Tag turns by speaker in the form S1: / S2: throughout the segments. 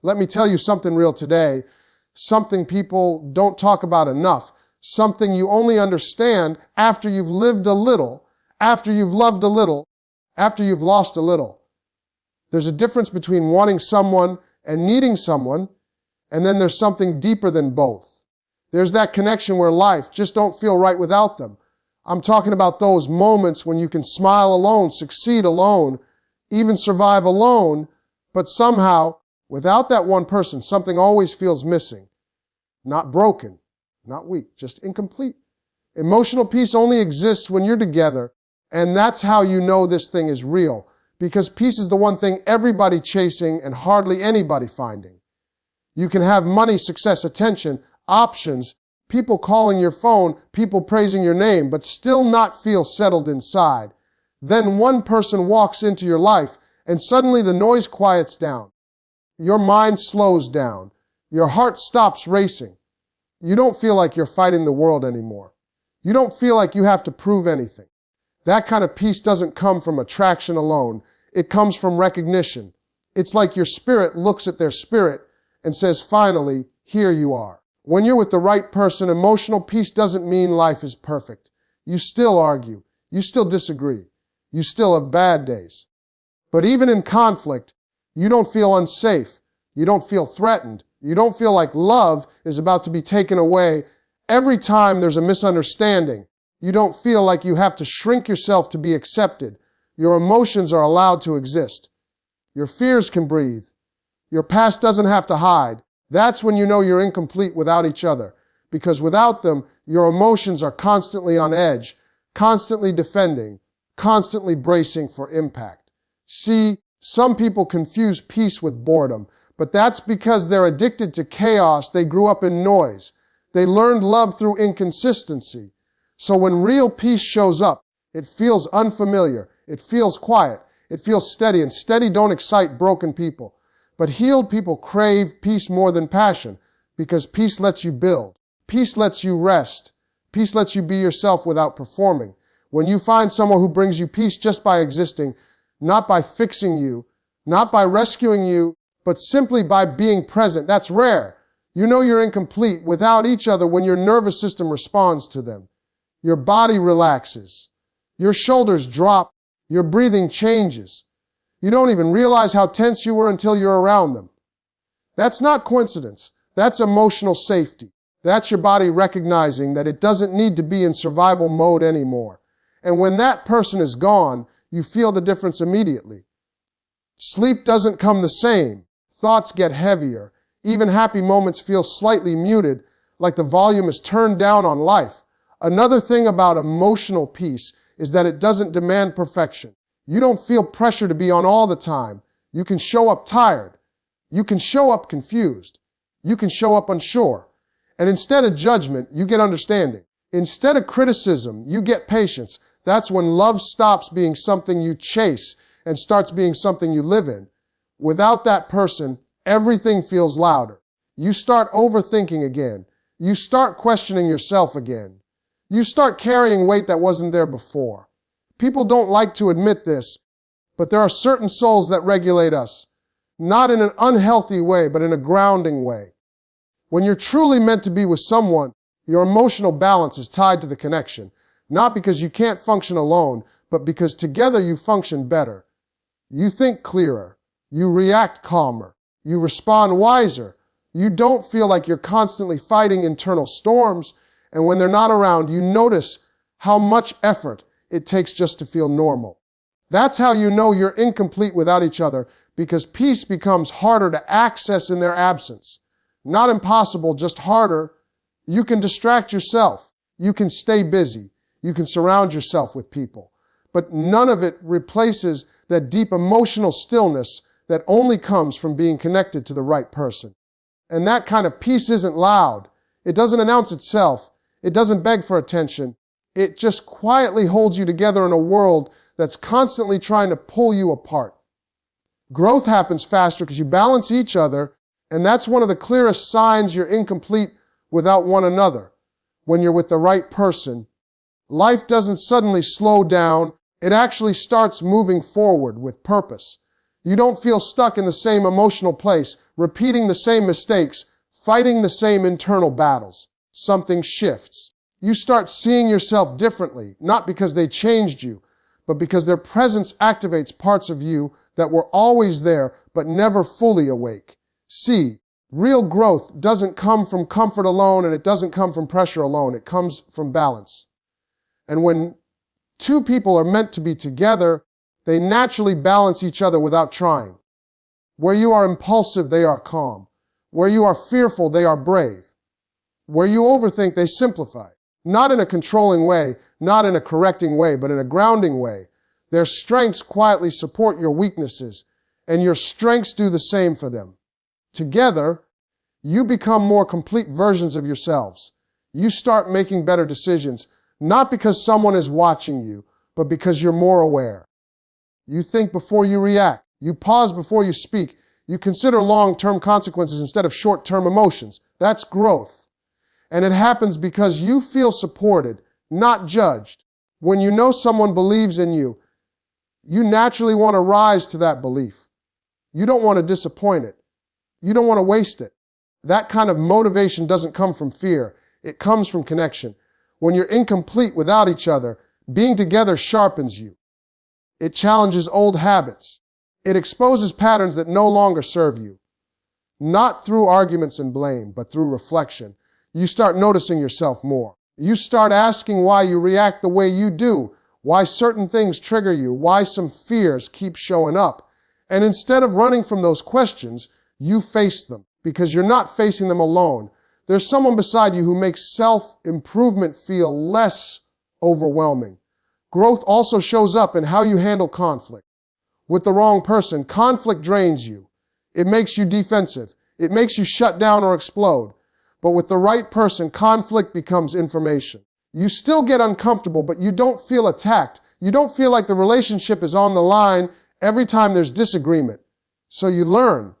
S1: Let me tell you something real today, something people don't talk about enough, something you only understand after you've lived a little, after you've loved a little, after you've lost a little. There's a difference between wanting someone and needing someone, and then there's something deeper than both. There's that connection where life just don't feel right without them. I'm talking about those moments when you can smile alone, succeed alone, even survive alone, but somehow, without that one person, something always feels missing. Not broken, not weak, just incomplete. Emotional peace only exists when you're together, and that's how you know this thing is real, because peace is the one thing everybody chasing and hardly anybody finding. You can have money, success, attention, options, people calling your phone, people praising your name, but still not feel settled inside. Then one person walks into your life, and suddenly the noise quiets down. Your mind slows down. Your heart stops racing. You don't feel like you're fighting the world anymore. You don't feel like you have to prove anything. That kind of peace doesn't come from attraction alone. It comes from recognition. It's like your spirit looks at their spirit and says, finally, here you are. When you're with the right person, emotional peace doesn't mean life is perfect. You still argue. You still disagree. You still have bad days. But even in conflict, you don't feel unsafe. You don't feel threatened. You don't feel like love is about to be taken away. Every time there's a misunderstanding, you don't feel like you have to shrink yourself to be accepted. Your emotions are allowed to exist. Your fears can breathe. Your past doesn't have to hide. That's when you know you're incomplete without each other. Because without them, your emotions are constantly on edge, constantly defending, constantly bracing for impact. See, some people confuse peace with boredom, but that's because they're addicted to chaos. They grew up in noise. They learned love through inconsistency. So when real peace shows up, it feels unfamiliar. It feels quiet. It feels steady, and steady don't excite broken people. But healed people crave peace more than passion, because peace lets you build. Peace lets you rest. Peace lets you be yourself without performing. When you find someone who brings you peace just by existing, not by fixing you, not by rescuing you, but simply by being present, that's rare. You know you're incomplete without each other when your nervous system responds to them. Your body relaxes. Your shoulders drop. Your breathing changes. You don't even realize how tense you were until you're around them. That's not coincidence. That's emotional safety. That's your body recognizing that it doesn't need to be in survival mode anymore. And when that person is gone, you feel the difference immediately. Sleep doesn't come the same. Thoughts get heavier. Even happy moments feel slightly muted, like the volume is turned down on life. Another thing about emotional peace is that it doesn't demand perfection. You don't feel pressure to be on all the time. You can show up tired. You can show up confused. You can show up unsure. And instead of judgment, you get understanding. Instead of criticism, you get patience. That's when love stops being something you chase and starts being something you live in. Without that person, everything feels louder. You start overthinking again. You start questioning yourself again. You start carrying weight that wasn't there before. People don't like to admit this, but there are certain souls that regulate us, not in an unhealthy way, but in a grounding way. When you're truly meant to be with someone, your emotional balance is tied to the connection, not because you can't function alone, but because together you function better. You think clearer. You react calmer. You respond wiser. You don't feel like you're constantly fighting internal storms, and when they're not around, you notice how much effort it takes just to feel normal. That's how you know you're incomplete without each other, because peace becomes harder to access in their absence. Not impossible, just harder. You can distract yourself. You can stay busy. You can surround yourself with people. But none of it replaces that deep emotional stillness that only comes from being connected to the right person. And that kind of peace isn't loud. It doesn't announce itself. It doesn't beg for attention. It just quietly holds you together in a world that's constantly trying to pull you apart. Growth happens faster because you balance each other, and that's one of the clearest signs you're incomplete without one another. When you're with the right person, life doesn't suddenly slow down. It actually starts moving forward with purpose. You don't feel stuck in the same emotional place, repeating the same mistakes, fighting the same internal battles. Something shifts. You start seeing yourself differently, not because they changed you, but because their presence activates parts of you that were always there, but never fully awake. See, real growth doesn't come from comfort alone, and it doesn't come from pressure alone. It comes from balance. And when two people are meant to be together, they naturally balance each other without trying. Where you are impulsive, they are calm. Where you are fearful, they are brave. Where you overthink, they simplify. Not in a controlling way, not in a correcting way, but in a grounding way. Their strengths quietly support your weaknesses, and your strengths do the same for them. Together, you become more complete versions of yourselves. You start making better decisions, not because someone is watching you, but because you're more aware. You think before you react. You pause before you speak. You consider long-term consequences instead of short-term emotions. That's growth. And it happens because you feel supported, not judged. When you know someone believes in you, you naturally want to rise to that belief. You don't want to disappoint it. You don't want to waste it. That kind of motivation doesn't come from fear. It comes from connection. When you're incomplete without each other, being together sharpens you. It challenges old habits. It exposes patterns that no longer serve you. Not through arguments and blame, but through reflection. You start noticing yourself more. You start asking why you react the way you do, why certain things trigger you, why some fears keep showing up. And instead of running from those questions, you face them, because you're not facing them alone. There's someone beside you who makes self-improvement feel less overwhelming. Growth also shows up in how you handle conflict. With the wrong person, conflict drains you. It makes you defensive. It makes you shut down or explode. But with the right person, conflict becomes information. You still get uncomfortable, but you don't feel attacked. You don't feel like the relationship is on the line every time there's disagreement. So you learn,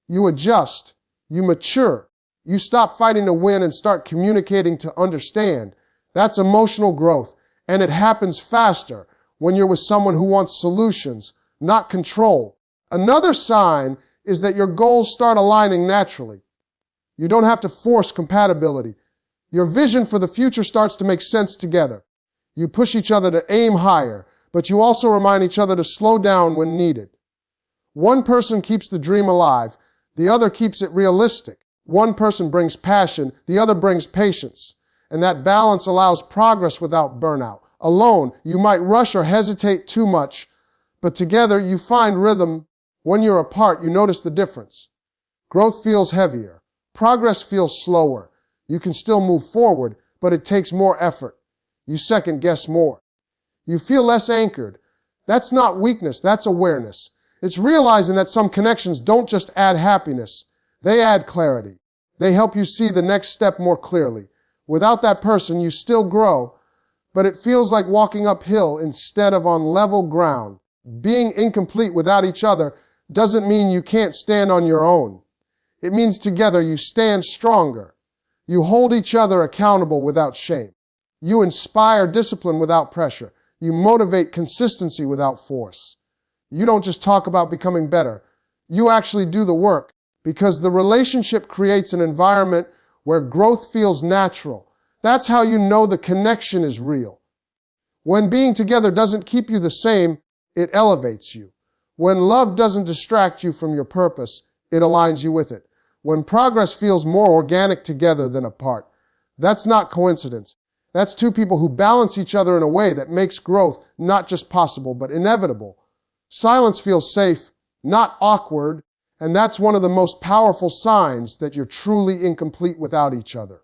S1: you adjust, you mature. You stop fighting to win and start communicating to understand. That's emotional growth, and it happens faster when you're with someone who wants solutions, not control. Another sign is that your goals start aligning naturally. You don't have to force compatibility. Your vision for the future starts to make sense together. You push each other to aim higher, but you also remind each other to slow down when needed. One person keeps the dream alive, the other keeps it realistic. One person brings passion, the other brings patience. And that balance allows progress without burnout. Alone, you might rush or hesitate too much, but together you find rhythm. When you're apart, you notice the difference. Growth feels heavier. Progress feels slower. You can still move forward, but it takes more effort. You second guess more. You feel less anchored. That's not weakness, that's awareness. It's realizing that some connections don't just add happiness, they add clarity. They help you see the next step more clearly. Without that person, you still grow, but it feels like walking uphill instead of on level ground. Being incomplete without each other doesn't mean you can't stand on your own. It means together you stand stronger. You hold each other accountable without shame. You inspire discipline without pressure. You motivate consistency without force. You don't just talk about becoming better. You actually do the work, because the relationship creates an environment where growth feels natural. That's how you know the connection is real. When being together doesn't keep you the same, it elevates you. When love doesn't distract you from your purpose, it aligns you with it. When progress feels more organic together than apart, that's not coincidence. That's two people who balance each other in a way that makes growth not just possible, but inevitable. Silence feels safe, not awkward, and that's one of the most powerful signs that you're truly incomplete without each other.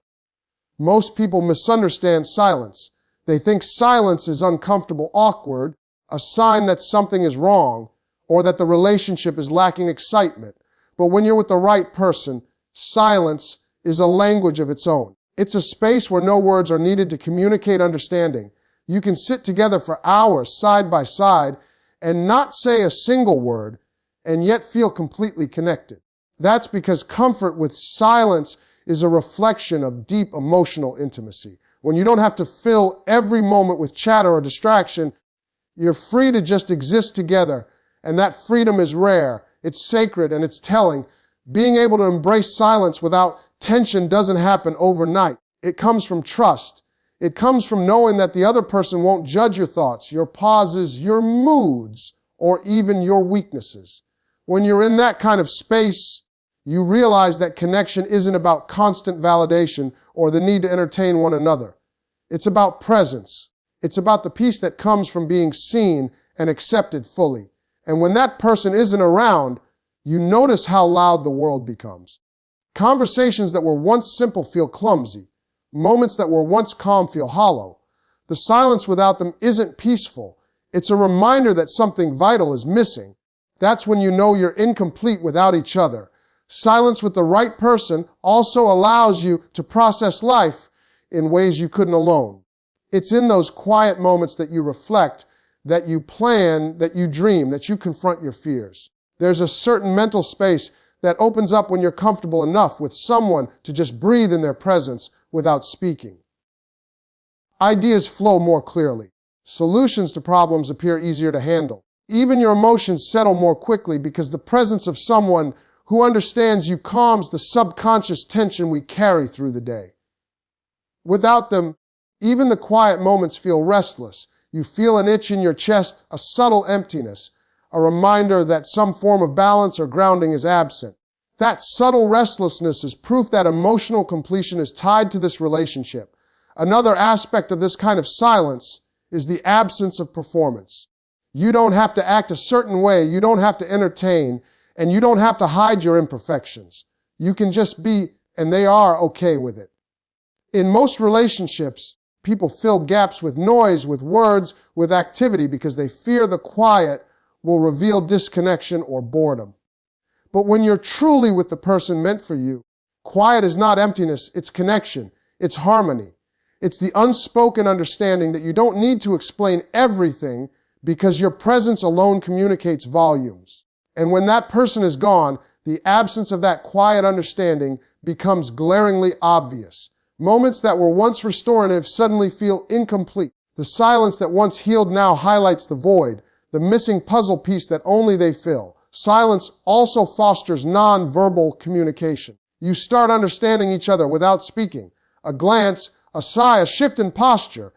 S1: Most people misunderstand silence. They think silence is uncomfortable, awkward, a sign that something is wrong, or that the relationship is lacking excitement. But when you're with the right person, silence is a language of its own. It's a space where no words are needed to communicate understanding. You can sit together for hours side by side and not say a single word and yet feel completely connected. That's because comfort with silence is a reflection of deep emotional intimacy. When you don't have to fill every moment with chatter or distraction, you're free to just exist together, And that freedom is rare, it's sacred, and it's telling. Being able to embrace silence without tension doesn't happen overnight. It comes from trust. It comes from knowing that the other person won't judge your thoughts, your pauses, your moods, or even your weaknesses. When you're in that kind of space, you realize that connection isn't about constant validation or the need to entertain one another. It's about presence. It's about the peace that comes from being seen and accepted fully. And when that person isn't around, you notice how loud the world becomes. Conversations that were once simple feel clumsy. Moments that were once calm feel hollow. The silence without them isn't peaceful. It's a reminder that something vital is missing. That's when you know you're incomplete without each other. Silence with the right person also allows you to process life in ways you couldn't alone. It's in those quiet moments that you reflect, that you plan, that you dream, that you confront your fears. There's a certain mental space that opens up when you're comfortable enough with someone to just breathe in their presence without speaking. Ideas flow more clearly. Solutions to problems appear easier to handle. Even your emotions settle more quickly because the presence of someone who understands you calms the subconscious tension we carry through the day. Without them, even the quiet moments feel restless. You feel an itch in your chest, a subtle emptiness, a reminder that some form of balance or grounding is absent. That subtle restlessness is proof that emotional completion is tied to this relationship. Another aspect of this kind of silence is the absence of performance. You don't have to act a certain way, you don't have to entertain, and you don't have to hide your imperfections. You can just be, and they are okay with it. In most relationships, people fill gaps with noise, with words, with activity because they fear the quiet will reveal disconnection or boredom. But when you're truly with the person meant for you, quiet is not emptiness, it's connection, it's harmony. It's the unspoken understanding that you don't need to explain everything because your presence alone communicates volumes. And when that person is gone, the absence of that quiet understanding becomes glaringly obvious. Moments that were once restorative suddenly feel incomplete. The silence that once healed now highlights the void, the missing puzzle piece that only they fill. Silence also fosters non-verbal communication. You start understanding each other without speaking. A glance, a sigh, a shift in posture.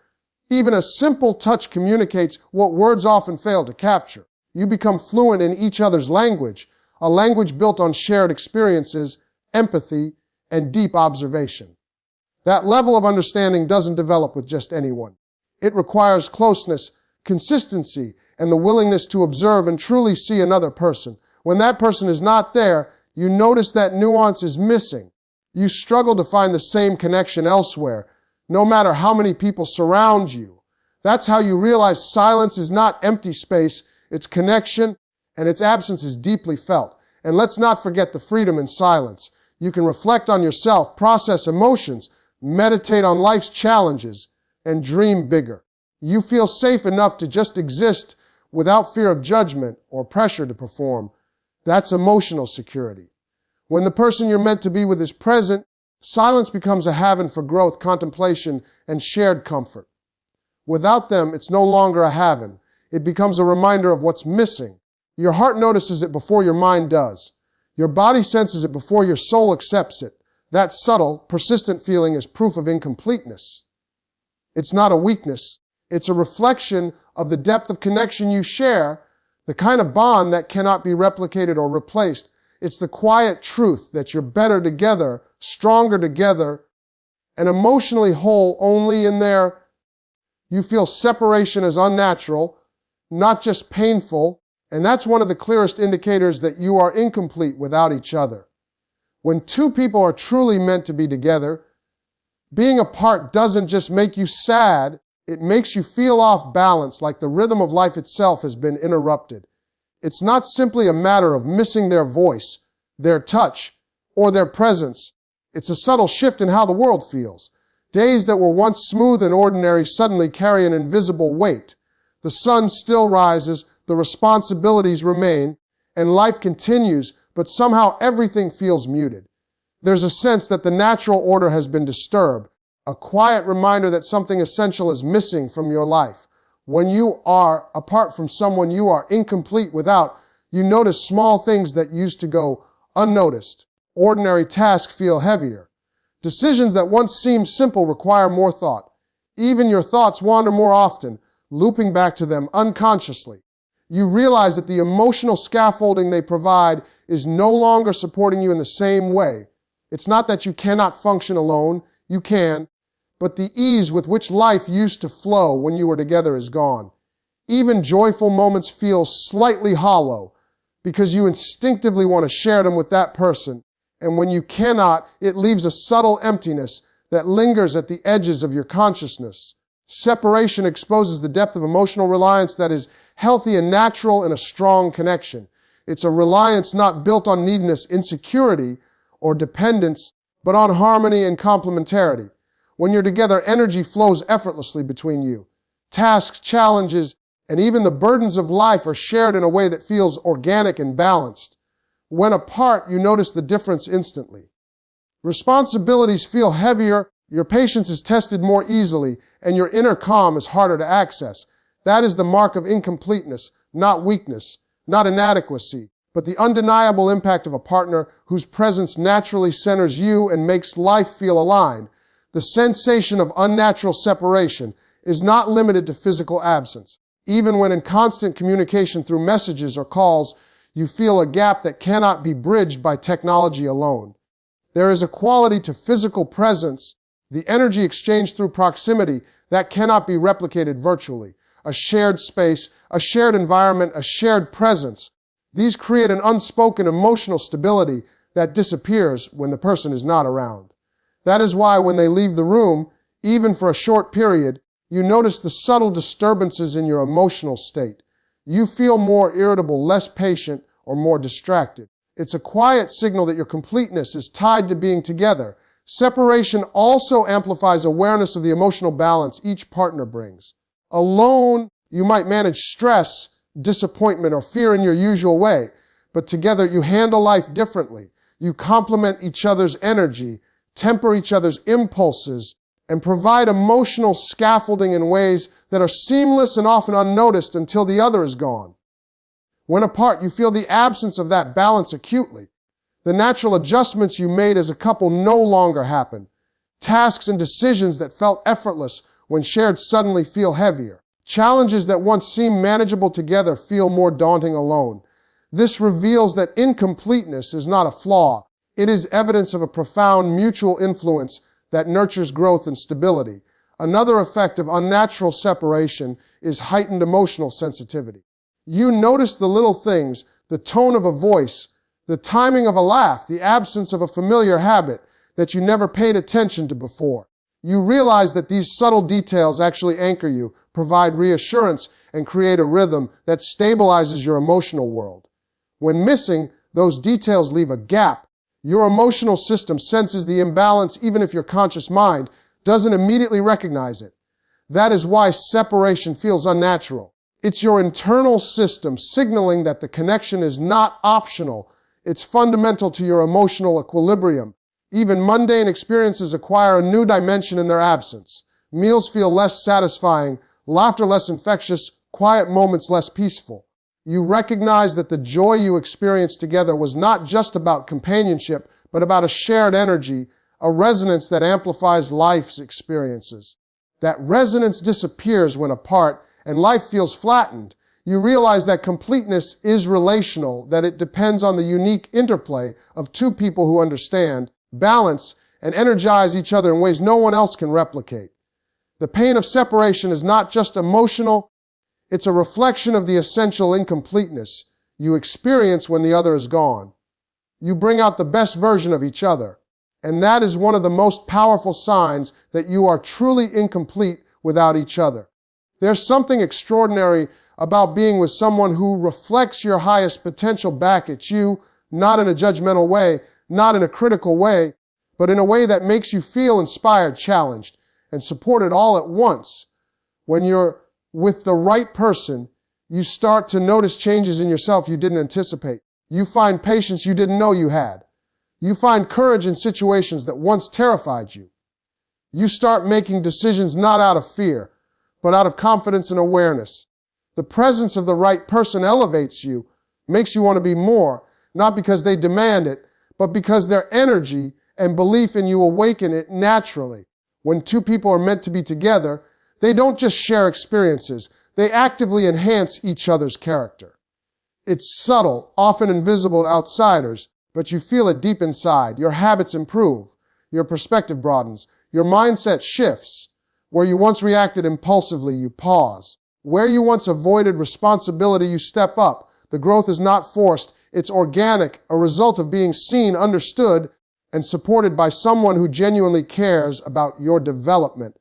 S1: Even a simple touch communicates what words often fail to capture. You become fluent in each other's language, a language built on shared experiences, empathy, and deep observation. That level of understanding doesn't develop with just anyone. It requires closeness, consistency, and the willingness to observe and truly see another person. When that person is not there, you notice that nuance is missing. You struggle to find the same connection elsewhere, no matter how many people surround you. That's how you realize silence is not empty space, it's connection, and its absence is deeply felt. And let's not forget the freedom in silence. You can reflect on yourself, process emotions, meditate on life's challenges, and dream bigger. You feel safe enough to just exist without fear of judgment or pressure to perform. That's emotional security. When the person you're meant to be with is present, silence becomes a haven for growth, contemplation, and shared comfort. Without them, it's no longer a haven. It becomes a reminder of what's missing. Your heart notices it before your mind does. Your body senses it before your soul accepts it. That subtle, persistent feeling is proof of incompleteness. It's not a weakness. It's a reflection of the depth of connection you share, the kind of bond that cannot be replicated or replaced. It's the quiet truth that you're better together, stronger together, and emotionally whole only in there. You feel separation as unnatural, not just painful, and that's one of the clearest indicators that you are incomplete without each other. When two people are truly meant to be together, being apart doesn't just make you sad, it makes you feel off balance, like the rhythm of life itself has been interrupted. It's not simply a matter of missing their voice, their touch, or their presence. It's a subtle shift in how the world feels. Days that were once smooth and ordinary suddenly carry an invisible weight. The sun still rises, the responsibilities remain, and life continues, but somehow everything feels muted. There's a sense that the natural order has been disturbed, a quiet reminder that something essential is missing from your life. When you are apart from someone you are incomplete without, you notice small things that used to go unnoticed. Ordinary tasks feel heavier. Decisions that once seemed simple require more thought. Even your thoughts wander more often, looping back to them unconsciously. You realize that the emotional scaffolding they provide is no longer supporting you in the same way. It's not that you cannot function alone, you can, but the ease with which life used to flow when you were together is gone. Even joyful moments feel slightly hollow because you instinctively want to share them with that person, and when you cannot, it leaves a subtle emptiness that lingers at the edges of your consciousness. Separation exposes the depth of emotional reliance that is healthy and natural in a strong connection. It's a reliance not built on neediness, insecurity, or dependence, but on harmony and complementarity. When you're together, energy flows effortlessly between you. Tasks, challenges, and even the burdens of life are shared in a way that feels organic and balanced. When apart, you notice the difference instantly. Responsibilities feel heavier, your patience is tested more easily, and your inner calm is harder to access. That is the mark of incompleteness, not weakness, not inadequacy, but the undeniable impact of a partner whose presence naturally centers you and makes life feel aligned. The sensation of unnatural separation is not limited to physical absence. Even when in constant communication through messages or calls, you feel a gap that cannot be bridged by technology alone. There is a quality to physical presence, the energy exchanged through proximity, that cannot be replicated virtually. A shared space, a shared environment, a shared presence. These create an unspoken emotional stability that disappears when the person is not around. That is why when they leave the room, even for a short period, you notice the subtle disturbances in your emotional state. You feel more irritable, less patient, or more distracted. It's a quiet signal that your completeness is tied to being together. Separation also amplifies awareness of the emotional balance each partner brings. Alone, you might manage stress, disappointment, or fear in your usual way, but together you handle life differently. You complement each other's energy, temper each other's impulses, and provide emotional scaffolding in ways that are seamless and often unnoticed until the other is gone. When apart, you feel the absence of that balance acutely. The natural adjustments you made as a couple no longer happen. Tasks and decisions that felt effortless when shared suddenly feel heavier. Challenges that once seemed manageable together feel more daunting alone. This reveals that incompleteness is not a flaw. It is evidence of a profound mutual influence that nurtures growth and stability. Another effect of unnatural separation is heightened emotional sensitivity. You notice the little things, the tone of a voice, the timing of a laugh, the absence of a familiar habit that you never paid attention to before. You realize that these subtle details actually anchor you, provide reassurance, and create a rhythm that stabilizes your emotional world. When missing, those details leave a gap. Your emotional system senses the imbalance even if your conscious mind doesn't immediately recognize it. That is why separation feels unnatural. It's your internal system signaling that the connection is not optional. It's fundamental to your emotional equilibrium. Even mundane experiences acquire a new dimension in their absence. Meals feel less satisfying, laughter less infectious, quiet moments less peaceful. You recognize that the joy you experienced together was not just about companionship, but about a shared energy, a resonance that amplifies life's experiences. That resonance disappears when apart, and life feels flattened. You realize that completeness is relational, that it depends on the unique interplay of two people who understand, balance, and energize each other in ways no one else can replicate. The pain of separation is not just emotional, it's a reflection of the essential incompleteness you experience when the other is gone. You bring out the best version of each other, and that is one of the most powerful signs that you are truly incomplete without each other. There's something extraordinary about being with someone who reflects your highest potential back at you, not in a judgmental way, not in a critical way, but in a way that makes you feel inspired, challenged, and supported all at once. When you're with the right person, you start to notice changes in yourself you didn't anticipate. You find patience you didn't know you had. You find courage in situations that once terrified you. You start making decisions not out of fear, but out of confidence and awareness. The presence of the right person elevates you, makes you want to be more, not because they demand it, but because their energy and belief in you awaken it naturally. When two people are meant to be together, they don't just share experiences, they actively enhance each other's character. It's subtle, often invisible to outsiders, but you feel it deep inside. Your habits improve, your perspective broadens, your mindset shifts. Where you once reacted impulsively, you pause. Where you once avoided responsibility, you step up. The growth is not forced, it's organic, a result of being seen, understood, and supported by someone who genuinely cares about your development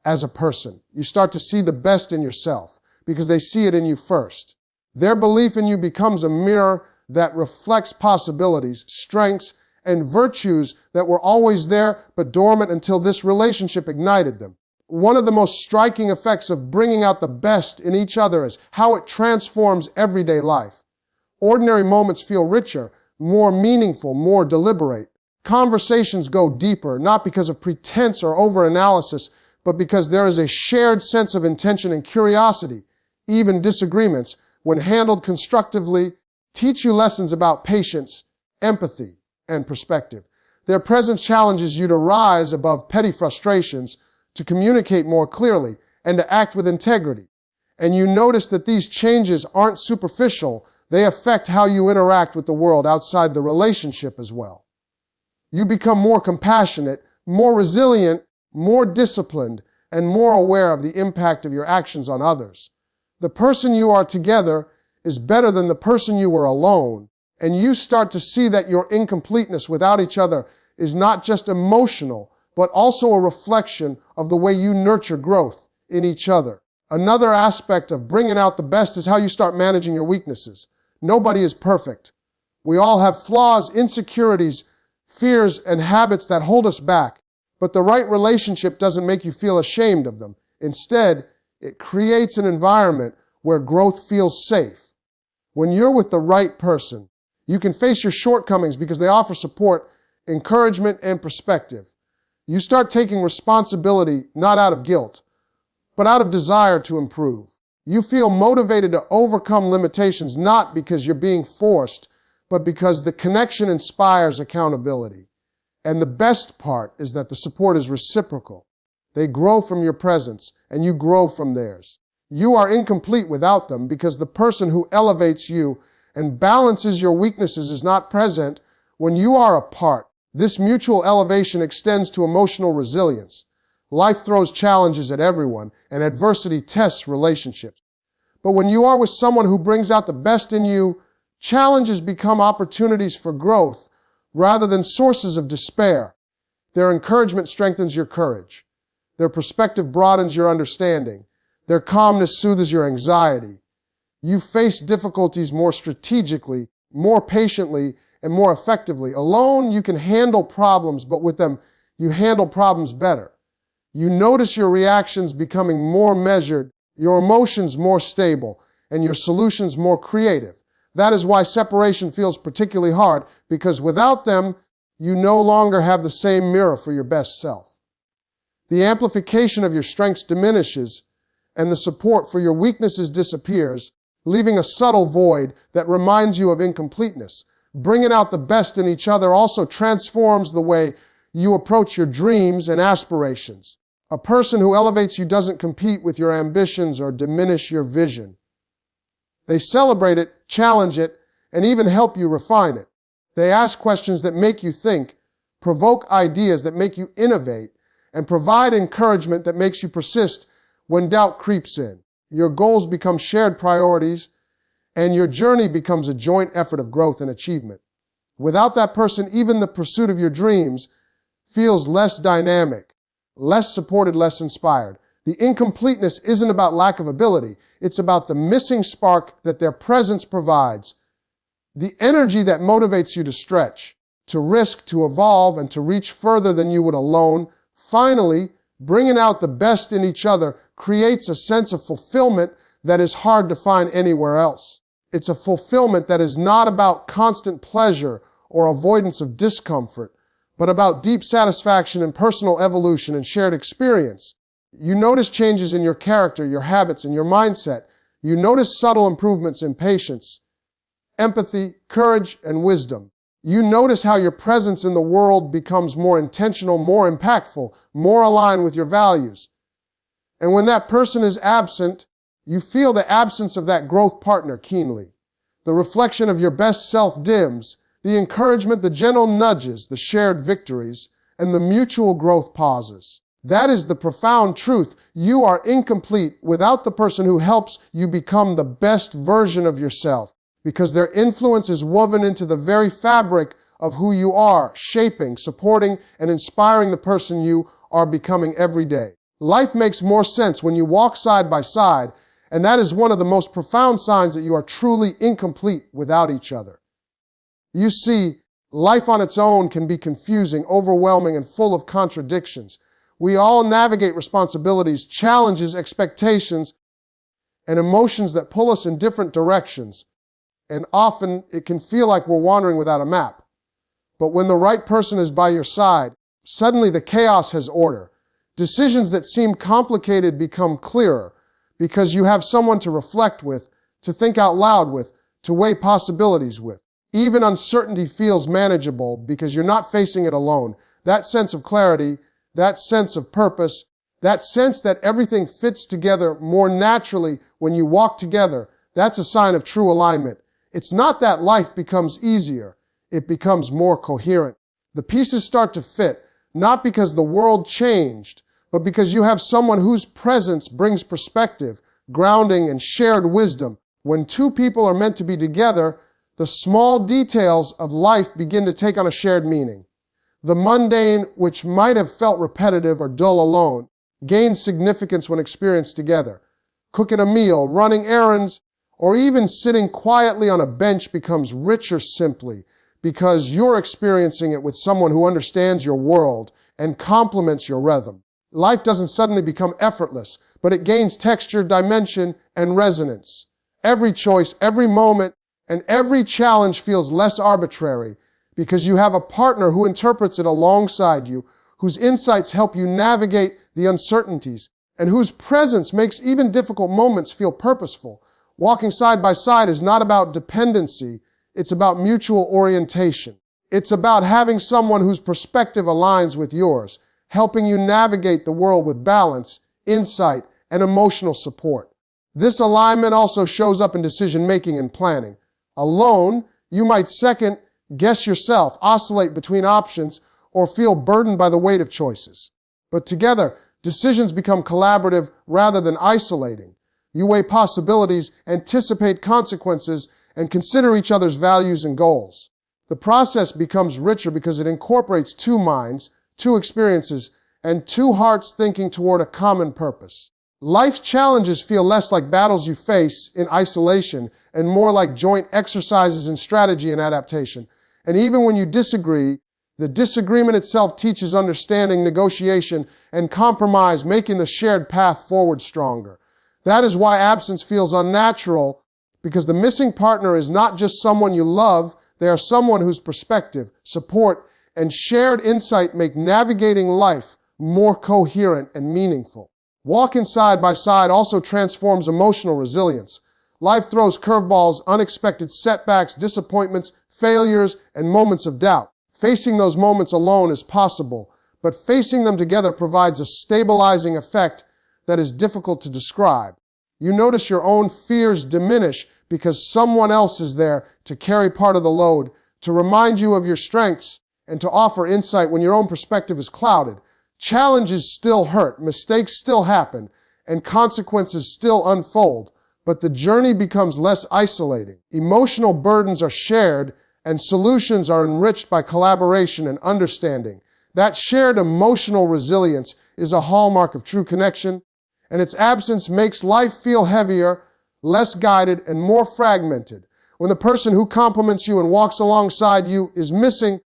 S1: as a person. You start to see the best in yourself because they see it in you first. Their belief in you becomes a mirror that reflects possibilities, strengths, and virtues that were always there but dormant until this relationship ignited them. One of the most striking effects of bringing out the best in each other is how it transforms everyday life. Ordinary moments feel richer, more meaningful, more deliberate. Conversations go deeper, not because of pretense or overanalysis, but because there is a shared sense of intention and curiosity. Even disagreements, when handled constructively, teach you lessons about patience, empathy, and perspective. Their presence challenges you to rise above petty frustrations, to communicate more clearly, and to act with integrity. And you notice that these changes aren't superficial, they affect how you interact with the world outside the relationship as well. You become more compassionate, more resilient, more disciplined, and more aware of the impact of your actions on others. The person you are together is better than the person you were alone, and you start to see that your incompleteness without each other is not just emotional, but also a reflection of the way you nurture growth in each other. Another aspect of bringing out the best is how you start managing your weaknesses. Nobody is perfect. We all have flaws, insecurities, fears, and habits that hold us back. But the right relationship doesn't make you feel ashamed of them. Instead, it creates an environment where growth feels safe. When you're with the right person, you can face your shortcomings because they offer support, encouragement, and perspective. You start taking responsibility not out of guilt, but out of desire to improve. You feel motivated to overcome limitations not because you're being forced, but because the connection inspires accountability. And the best part is that the support is reciprocal. They grow from your presence, and you grow from theirs. You are incomplete without them because the person who elevates you and balances your weaknesses is not present when you are apart. This mutual elevation extends to emotional resilience. Life throws challenges at everyone, and adversity tests relationships. But when you are with someone who brings out the best in you, challenges become opportunities for growth rather than sources of despair. Their encouragement strengthens your courage. Their perspective broadens your understanding. Their calmness soothes your anxiety. You face difficulties more strategically, more patiently, and more effectively. Alone, you can handle problems, but with them, you handle problems better. You notice your reactions becoming more measured, your emotions more stable, and your solutions more creative. That is why separation feels particularly hard, because without them, you no longer have the same mirror for your best self. The amplification of your strengths diminishes, and the support for your weaknesses disappears, leaving a subtle void that reminds you of incompleteness. Bringing out the best in each other also transforms the way you approach your dreams and aspirations. A person who elevates you doesn't compete with your ambitions or diminish your vision. They celebrate it, challenge it, and even help you refine it. They ask questions that make you think, provoke ideas that make you innovate, and provide encouragement that makes you persist when doubt creeps in. Your goals become shared priorities, and your journey becomes a joint effort of growth and achievement. Without that person, even the pursuit of your dreams feels less dynamic, less supported, less inspired. The incompleteness isn't about lack of ability. It's about the missing spark that their presence provides. The energy that motivates you to stretch, to risk, to evolve, and to reach further than you would alone. Finally, bringing out the best in each other creates a sense of fulfillment that is hard to find anywhere else. It's a fulfillment that is not about constant pleasure or avoidance of discomfort, but about deep satisfaction and personal evolution and shared experience. You notice changes in your character, your habits, and your mindset. You notice subtle improvements in patience, empathy, courage, and wisdom. You notice how your presence in the world becomes more intentional, more impactful, more aligned with your values. And when that person is absent, you feel the absence of that growth partner keenly. The reflection of your best self dims, the encouragement, the gentle nudges, the shared victories, and the mutual growth pauses. That is the profound truth. You are incomplete without the person who helps you become the best version of yourself, because their influence is woven into the very fabric of who you are, shaping, supporting, and inspiring the person you are becoming every day. Life makes more sense when you walk side by side, and that is one of the most profound signs that you are truly incomplete without each other. You see, life on its own can be confusing, overwhelming, and full of contradictions. We all navigate responsibilities, challenges, expectations, and emotions that pull us in different directions. And often it can feel like we're wandering without a map. But when the right person is by your side, suddenly the chaos has order. Decisions that seem complicated become clearer because you have someone to reflect with, to think out loud with, to weigh possibilities with. Even uncertainty feels manageable because you're not facing it alone. That sense of clarity, that sense of purpose, that sense that everything fits together more naturally when you walk together, that's a sign of true alignment. It's not that life becomes easier, it becomes more coherent. The pieces start to fit, not because the world changed, but because you have someone whose presence brings perspective, grounding, and shared wisdom. When two people are meant to be together, the small details of life begin to take on a shared meaning. The mundane, which might have felt repetitive or dull alone, gains significance when experienced together. Cooking a meal, running errands, or even sitting quietly on a bench becomes richer simply because you're experiencing it with someone who understands your world and complements your rhythm. Life doesn't suddenly become effortless, but it gains texture, dimension, and resonance. Every choice, every moment, and every challenge feels less arbitrary because you have a partner who interprets it alongside you, whose insights help you navigate the uncertainties, and whose presence makes even difficult moments feel purposeful. Walking side by side is not about dependency, it's about mutual orientation. It's about having someone whose perspective aligns with yours, helping you navigate the world with balance, insight, and emotional support. This alignment also shows up in decision-making and planning. Alone, you might second-guess yourself, oscillate between options, or feel burdened by the weight of choices. But together, decisions become collaborative rather than isolating. You weigh possibilities, anticipate consequences, and consider each other's values and goals. The process becomes richer because it incorporates two minds, two experiences, and two hearts thinking toward a common purpose. Life's challenges feel less like battles you face in isolation and more like joint exercises in strategy and adaptation. And even when you disagree, the disagreement itself teaches understanding, negotiation, and compromise, making the shared path forward stronger. That is why absence feels unnatural, because the missing partner is not just someone you love, they are someone whose perspective, support, and shared insight make navigating life more coherent and meaningful. Walking side by side also transforms emotional resilience. Life throws curveballs, unexpected setbacks, disappointments, failures, and moments of doubt. Facing those moments alone is possible, but facing them together provides a stabilizing effect that is difficult to describe. You notice your own fears diminish because someone else is there to carry part of the load, to remind you of your strengths, and to offer insight when your own perspective is clouded. Challenges still hurt, mistakes still happen, and consequences still unfold, but the journey becomes less isolating. Emotional burdens are shared, and solutions are enriched by collaboration and understanding. That shared emotional resilience is a hallmark of true connection, and its absence makes life feel heavier, less guided, and more fragmented. When the person who compliments you and walks alongside you is missing,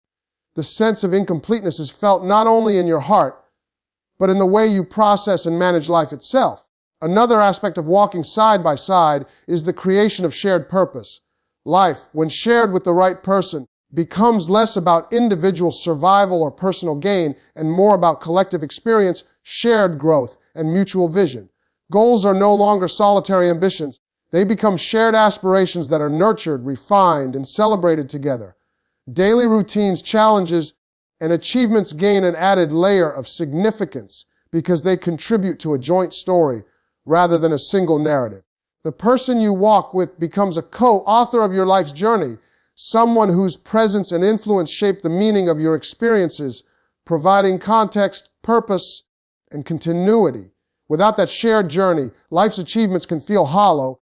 S1: the sense of incompleteness is felt not only in your heart, but in the way you process and manage life itself. Another aspect of walking side by side is the creation of shared purpose. Life, when shared with the right person, becomes less about individual survival or personal gain and more about collective experience, shared growth, and mutual vision. Goals are no longer solitary ambitions. They become shared aspirations that are nurtured, refined, and celebrated together. Daily routines, challenges, and achievements gain an added layer of significance because they contribute to a joint story rather than a single narrative. The person you walk with becomes a co-author of your life's journey, someone whose presence and influence shape the meaning of your experiences, providing context, purpose, and continuity. Without that shared journey, life's achievements can feel hollow,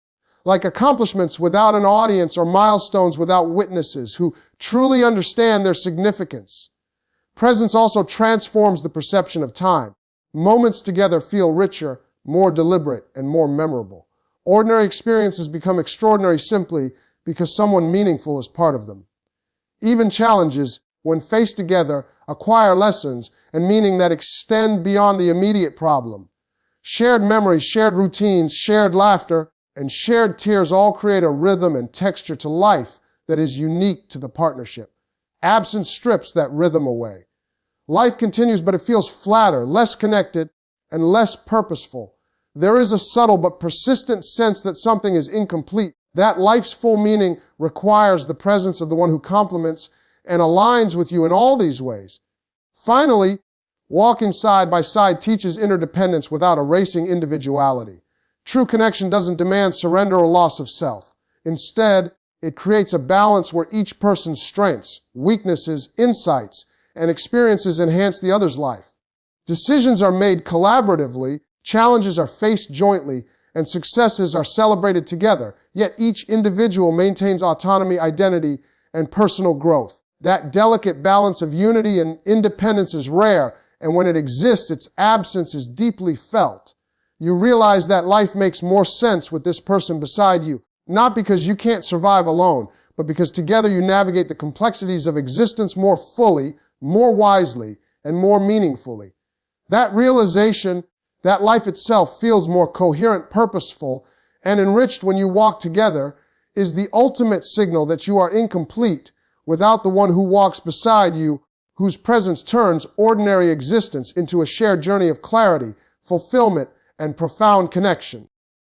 S1: like accomplishments without an audience or milestones without witnesses who truly understand their significance. Presence also transforms the perception of time. Moments together feel richer, more deliberate, and more memorable. Ordinary experiences become extraordinary simply because someone meaningful is part of them. Even challenges, when faced together, acquire lessons and meaning that extend beyond the immediate problem. Shared memories, shared routines, shared laughter, and shared tears all create a rhythm and texture to life that is unique to the partnership. Absence strips that rhythm away. Life continues, but it feels flatter, less connected, and less purposeful. There is a subtle but persistent sense that something is incomplete, that life's full meaning requires the presence of the one who complements and aligns with you in all these ways. Finally, walking side by side teaches interdependence without erasing individuality. True connection doesn't demand surrender or loss of self. Instead, it creates a balance where each person's strengths, weaknesses, insights, and experiences enhance the other's life. Decisions are made collaboratively, challenges are faced jointly, and successes are celebrated together, yet each individual maintains autonomy, identity, and personal growth. That delicate balance of unity and independence is rare, and when it exists, its absence is deeply felt. You realize that life makes more sense with this person beside you, not because you can't survive alone, but because together you navigate the complexities of existence more fully, more wisely, and more meaningfully. That realization that life itself feels more coherent, purposeful, and enriched when you walk together is the ultimate signal that you are incomplete without the one who walks beside you, whose presence turns ordinary existence into a shared journey of clarity, fulfillment, and profound connection.